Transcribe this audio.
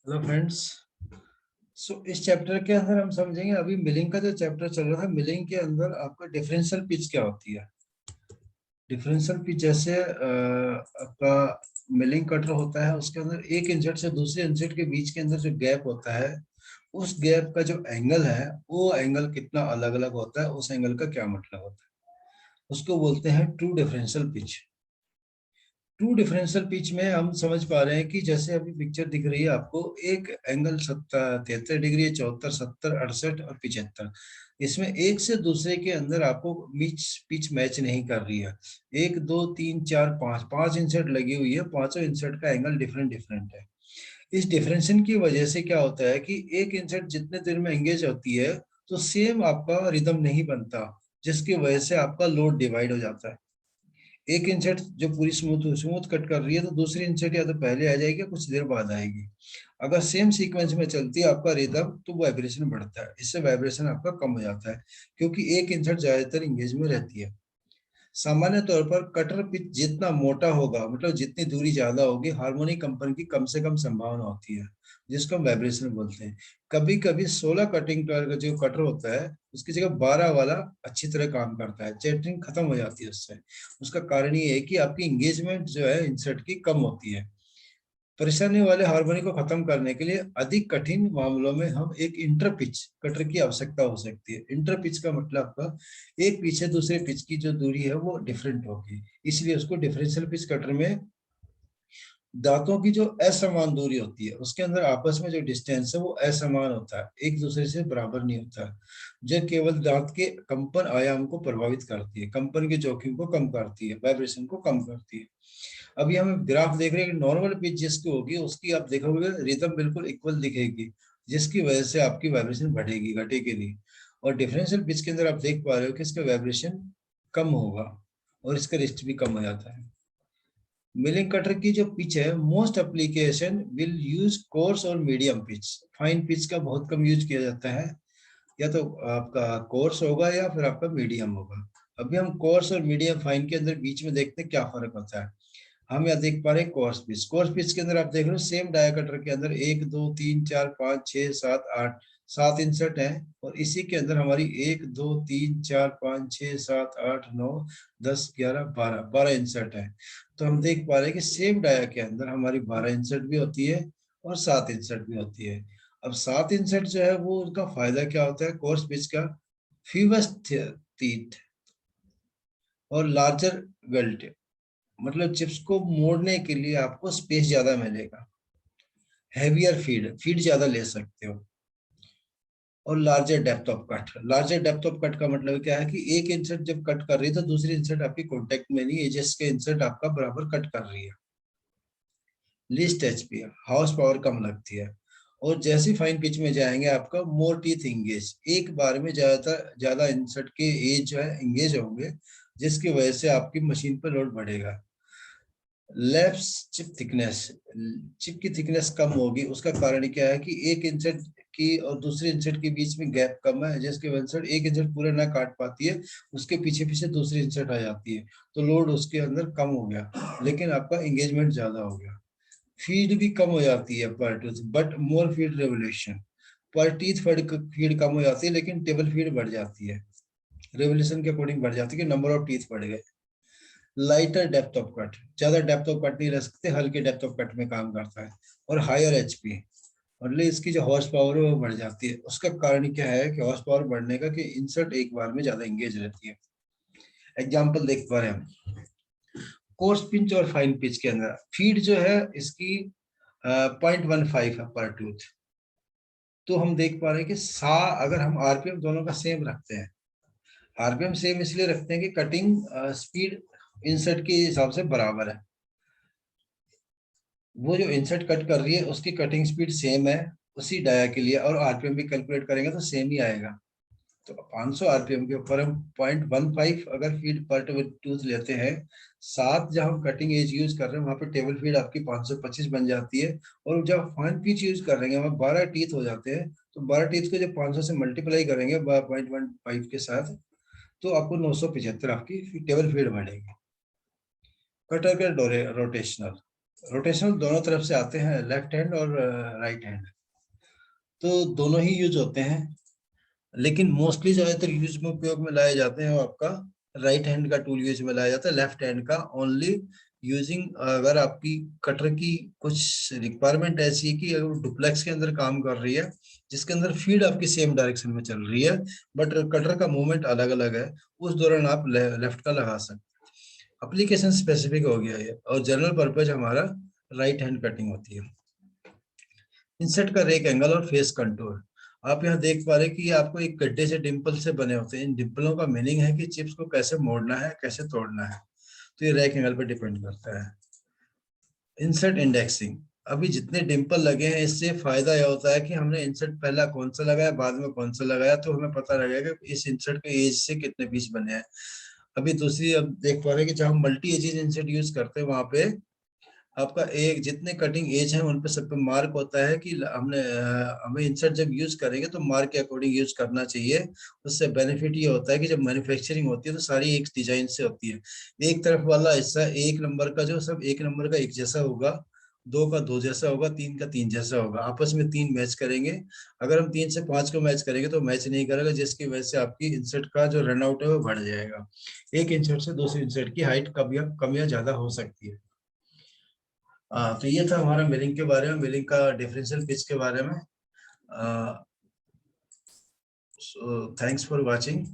Hello friends. इस chapter के अंदर हम समझेंगे, अभी मिलिंग का जो चैप्टर चल रहा है, मिलिंग के अंदर आपका डिफरेंशियल पिच क्या होती है। डिफरेंशियल पिच जैसे आपका मिलिंग कटर होता है, उसके अंदर एक इंसर्ट से दूसरे इंसर्ट के बीच के अंदर जो गैप होता है, उस गैप का जो एंगल है वो एंगल कितना अलग अलग होता है, उस एंगल का क्या मतलब होता है, उसको बोलते हैं true differential pitch. True differential pitch में हम समझ पा रहे हैं कि जैसे अभी पिक्चर दिख रही है आपको, एक एंगल 73 डिग्री है, 74, 70, 68 और 75। इसमें एक से दूसरे के अंदर आपको पिच पिच मैच नहीं कर रही है। एक दो तीन चार पांच पांच इंसर्ट लगी हुई है, पांचों इंसर्ट का एंगल डिफरेंट डिफरेंट है। इस डिफरेंशिएशन की वजह से क्या होता है कि एक इंसर्ट जितने देर में एंगेज होती है तो सेम आपका रिदम नहीं बनता, जिसकी वजह से आपका लोड डिवाइड हो जाता है। एक इंसर्ट जो पूरी स्मूथ स्मूथ कट कर रही है तो दूसरी इंसर्ट या तो पहले आ जाएगी या कुछ देर बाद आएगी। अगर सेम सीक्वेंस में चलती है आपका रिदम तो वाइब्रेशन बढ़ता है, इससे वाइब्रेशन आपका कम हो जाता है, क्योंकि एक इंसर्ट ज्यादातर इंगेज में रहती है। सामान्य तौर पर कटर पिच जितना मोटा होगा, मतलब जितनी दूरी ज्यादा होगी, हार्मोनिक कंपन की कम से कम संभावना होती है, जिसको हम वाइब्रेशन बोलते हैं। कभी कभी 16 कटिंग का जो कटर होता है, उसकी जगह 12 वाला अच्छी तरह काम करता है, चैटरिंग खत्म हो जाती है उससे। उसका कारण ये है कि आपकी इंगेजमेंट जो है इंसर्ट की कम होती है। परेशानी वाले हार्मोनी को खत्म करने के लिए अधिक कठिन मामलों में हम एक इंटर पिच कटर की आवश्यकता हो सकती है। इंटर पिच का मतलब आपका एक पीछे दूसरे पिच की जो दूरी है वो डिफरेंट होगी, इसलिए उसको डिफरेंशियल पिच कटर में दांतों की जो असमान दूरी होती है उसके अंदर आपस में जो डिस्टेंस है वो असमान होता है, एक दूसरे से बराबर नहीं होता, जो केवल दांत के कंपन आयाम को प्रभावित करती है, कंपन के जोखिम को कम करती है, वाइब्रेशन को कम करती है। अभी हम ग्राफ देख रहे हैं कि नॉर्मल पिच जिसकी होगी उसकी आप देखोगे रिदम बिल्कुल इक्वल दिखेगी, जिसकी वजह से आपकी वाइब्रेशन बढ़ेगी घटेगी नहीं। और डिफरेंशियल पिच के अंदर आप देख पा रहे हो कि इसका वाइब्रेशन कम होगा और इसका रिस्ट भी कम हो जाता है। मिलिंग कटर की जो पिच है, most application will use course और मीडियम पिच। फाइन पिच का बहुत कम यूज किया जाता है, या तो आपका कोर्स होगा या फिर आपका मीडियम होगा। अभी हम कोर्स और मीडियम फाइन के अंदर बीच में देखते हैं क्या फर्क होता है। हम यहाँ देख पा रहे हैं कोर्स पिच। कोर्स पिच के अंदर आप देख रहे हो सेम डाया कटर के अंदर एक दो तीन चार पाँच छः सात आठ, सात इंसर्ट हैं, और इसी के अंदर हमारी एक दो तीन चार पाँच छः सात आठ नौ 10 11 12 12 इंसर्ट है। तो हम देख पा रहे हैं कि सेम डाया के अंदर हमारी 12 इंसर्ट भी होती है और 7 इंसर्ट भी होती है। अब 7 इंसर्ट जो है वो उनका फायदा क्या होता है कोर्स पिच का, फीवस टीथ और लार्जर गल्ट, मतलब चिप्स को मोड़ने के लिए आपको स्पेस ज्यादा मिलेगा। हैवियर फीड फीड ज्यादा ले सकते हो। और larger depth of cut, larger depth of cut का मतलब क्या है कि एक इंसर्ट जब कट कर रही है तो दूसरी इंसर्ट आपकी कॉन्टेक्ट में नहीं है, जिसके इंसर्ट आपका बराबर कट कर रही है। लिस्ट एचपी, हाउस पावर कम लगती है। और जैसी फाइन पिच में जाएंगे आपका मोर टीथ इंगेज, एक बार में ज्यादातर ज्यादा इंसर्ट के एज जो है इंगेज होंगे, जिसकी वजह से आपकी मशीन पर लोड बढ़ेगा। लेफ्ट चिप थिकनेस, चिप की थिकनेस कम होगी, उसका कारण क्या है कि एक इंचेट की और दूसरे इंचेट के बीच में गैप कम है, जिसके वजह से एक इंचेट पूरा ना काट पाती है, उसके पीछे पीछे दूसरी इंचेट आ जाती है, तो लोड उसके अंदर कम हो गया, लेकिन आपका एंगेजमेंट ज्यादा हो गया। फीड भी कम हो जाती है पर tooth but more feed revolution, पर टीथ फीड कम हो जाती है लेकिन टेबल फीड बढ़ जाती है, रेवोल्यूशन के अकॉर्डिंग बढ़ जाती है कि नंबर ऑफ टीथ बढ़ गए। लाइटर डेप्थ ऑफ कट, ज्यादा डेप्थ ऑफ कट नहीं रह सकते, हल्के डेप्थ ऑफ कट में काम करता है। और हायर एचपी, मतलब इसकी जो हॉर्स पावर है वो बढ़ जाती है। उसका कारण क्या है कि हॉर्स पावर बढ़ने का कि इंसर्ट एक बार में ज्यादा एंगेज रहती है। एग्जांपल देख पा रहे हैं हम कोर्स पिंच और फाइन पिच के अंदर फीड जो है इसकी 0.15 है पर टूथ। तो हम देख पा रहे हैं कि सा अगर हम आरपीएम दोनों का सेम रखते हैं, आरपीएम सेम इसलिए रखते हैं कि कटिंग स्पीड इंसर्ट के हिसाब से बराबर है। वो जो इंसर्ट कट कर रही है उसकी कटिंग स्पीड सेम है उसी डाया के लिए, और आरपीएम भी कैलकुलेट करेंगे तो सेम ही आएगा। तो 500 आरपीएम के ऊपर हम 0.15 अगर फीड पर टूथ लेते हैं, सात जब हम कटिंग एज यूज कर रहे हैं वहां पे टेबल फीड आपकी 525 बन जाती है। और जब फाइन पिच यूज कर रहे हैं वहां 12 टीथ हो जाते हैं, तो 12 टीथ को जब 500 से मल्टीप्लाई करेंगे 0.15 के साथ, तो आपको 975 आपकी टेबल फीड बढ़ेगी। कटर के रोटेशनल, रोटेशनल दोनों तरफ से आते हैं, लेफ्ट हैंड और राइट हैंड, तो दोनों ही यूज होते हैं, लेकिन मोस्टली ज्यादातर यूज में उपयोग में लाए जाते हैं वो आपका राइट हैंड का टूल यूज में लाया जाता है, लेफ्ट हैंड का ओनली यूजिंग अगर आपकी कटर की कुछ रिक्वायरमेंट ऐसी है कि अगर डुप्लेक्स के अंदर काम कर रही है जिसके अंदर फीड आपकी सेम डायरेक्शन में चल रही है बट कटर का मूवमेंट अलग अलग है, उस दौरान आप लेफ्ट का लगा सकते हैं। एप्लीकेशन स्पेसिफिक हो गया ये, और जनरल पर्पज हमारा राइट हैंड कटिंग होती है। इंसर्ट का रेक एंगल और फेस कंटूर, आप यहाँ देख पा रहे हैं कि ये आपको एक गड्ढे से डिंपल से बने होते हैं, इन डिंपलों का मीनिंग है कि चिप्स को कैसे मोड़ना है कैसे तोड़ना है, तो ये रैक एंगल पे डिपेंड करता है। इंसर्ट इंडेक्सिंग, अभी जितने डिंपल लगे हैं इससे फायदा यह होता है कि हमने इंसर्ट पहला कौन सा लगाया बाद में कौन सा लगाया, तो हमें पता लगेगा कि इस इंसर्ट के एज से कितने पीस बने हैं। अभी दूसरी अब देख पा रहे हैं कि जब हम मल्टी एजेस इंसर्ट यूज करते हैं वहां पे आपका एक जितने कटिंग एज है उन पे सब पे मार्क होता है कि हमें इंसर्ट जब यूज करेंगे तो मार्क के अकॉर्डिंग यूज करना चाहिए। उससे बेनिफिट ये होता है कि जब मैन्युफैक्चरिंग होती है तो सारी एक डिजाइन से होती है, एक तरफ वाला हिस्सा एक नंबर का जो सब एक नंबर का एक जैसा होगा, दो का दो जैसा होगा, तीन का तीन जैसा होगा, आपस में तीन मैच करेंगे। अगर हम तीन से पांच को मैच करेंगे तो मैच नहीं करेगा, जिसकी वजह से आपकी इंसर्ट का जो रन आउट है वो बढ़ जाएगा। एक इंसर्ट से दूसरी इंसर्ट की हाइट कम या ज्यादा हो सकती है। तो ये था हमारा मिलिंग के बारे में, मिलिंग का डिफरेंशियल पिच के बारे में। So thanks for watching.